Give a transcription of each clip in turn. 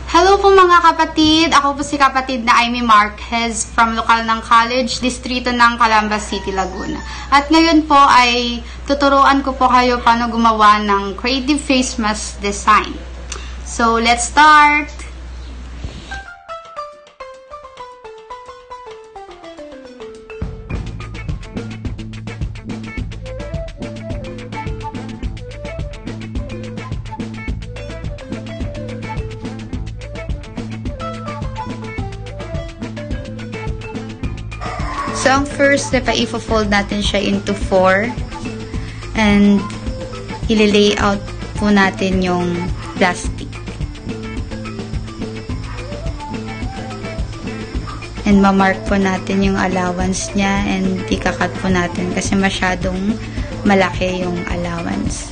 Hello po mga kapatid! Ako po si kapatid na Amy Marquez from lokal ng college, distrito ng Calamba City, Laguna. At ngayon po ay tuturuan ko po kayo paano gumawa ng creative face mask design. So, let's start! So, ang first step ay i-fold natin siya into 4 and i-layout po natin yung plastic. And ma-mark po natin yung allowance niya and ika-cut po natin kasi masyadong malaki yung allowance.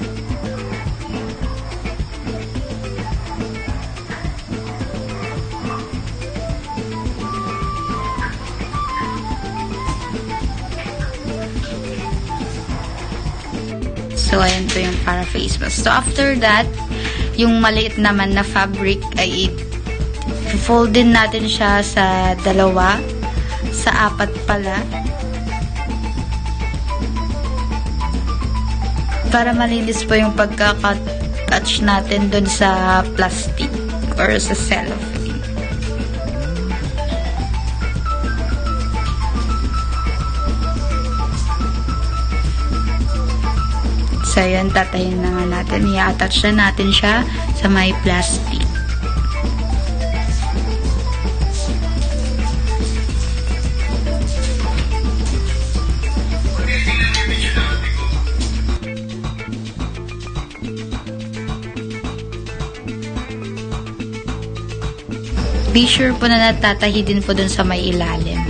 So, ayan po yung para face mask. So, after that, yung maliit naman na fabric ay i-fold din natin siya sa 2, sa 4 pala. Para malinis po yung pagka-touch natin dun sa plastic or sa cellophane. So, ayan, tatayin na nga natin. I-attach na natin siya sa may plastic. Be sure po na natatahi din po dun sa may ilalim.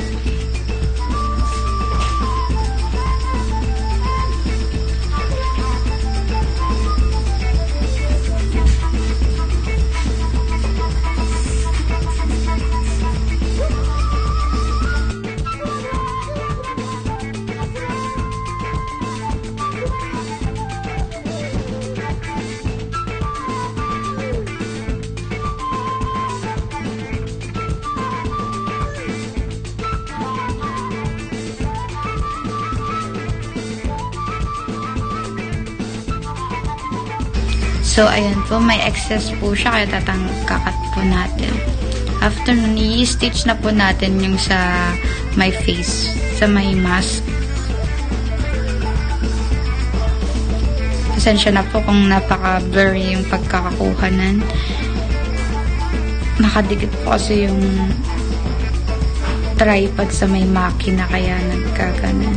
So, ayan po, may excess po siya, kaya kakat po natin. After nun, i-stitch na po natin yung sa my face, sa my mask. Pasensya na po kung napaka-blurry yung pagkakakuhanan. Nakadikit po kasi yung tripod sa may makina, kaya nagkaganan.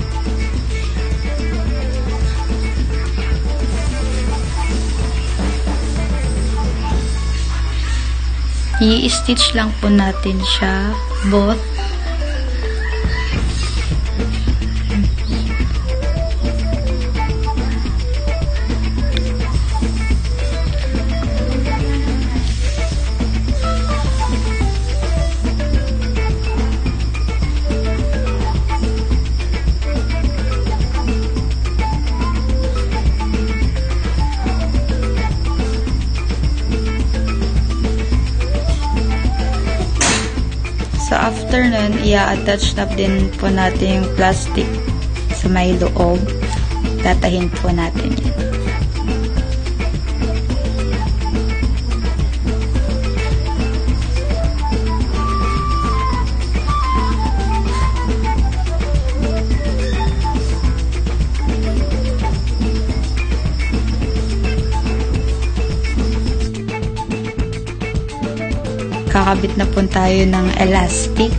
I-stitch lang po natin siya, both. So, after nun, i-attach na din po natin yung plastic sa may loob. Tatahin po natin yan. Kakabit na po tayo ng elastic.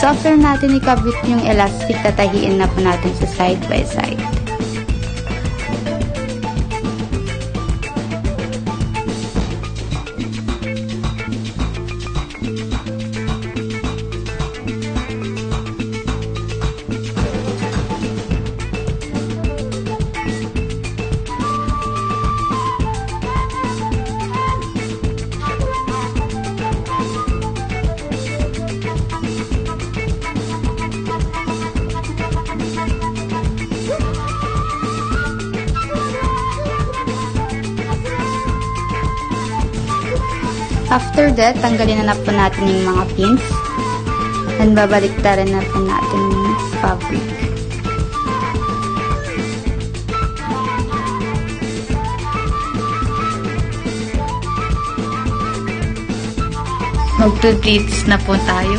So, after natin ikabit yung elastic, tatahiin na po natin sa side by side. After that, tanggalin na po natin yung mga pins. And babaliktarin na po natin yung fabric. Magto-pleats na po tayo.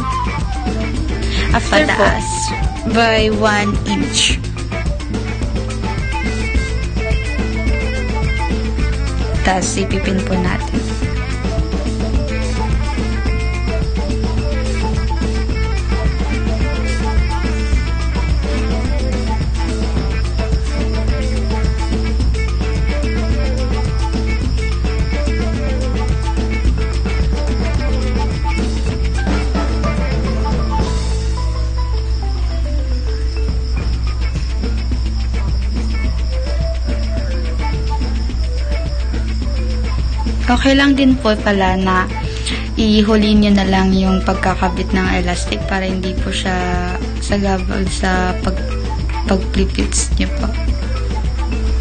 After pataas by 1 inch. Tapos ipipin po natin. Okay lang din po pala na ihuli nyo na lang yung pagkakabit ng elastic para hindi po siya sagabal sa pag-flip-fits nyo po.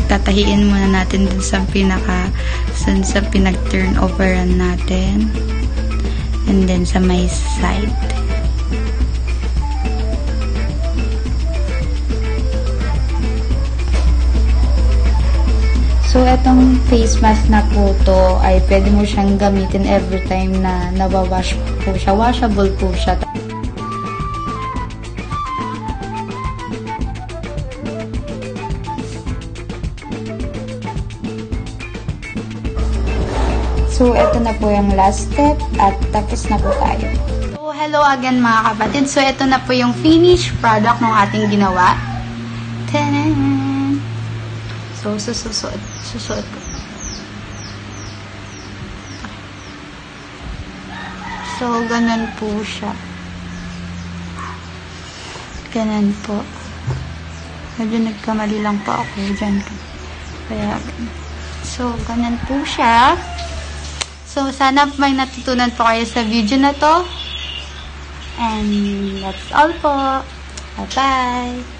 Tatahiin muna natin dun sa pinag-turn overan natin. And then sa may side. So, etong face mask na po to ay pwede mo siyang gamitin every time na nawawash po siya. Washable po siya. So, eto na po yung last step at tapos na po tayo. So, hello again mga kapatid. So, eto na po yung finished product ng ating ginawa. Tanan! So, susuot ko. So, ganun po siya. Ganun po. Medyo nagkamali lang po ako dyan. Kaya, so, ganun po siya. So, sana may natutunan po kayo sa video na to. And, that's all po. Bye-bye!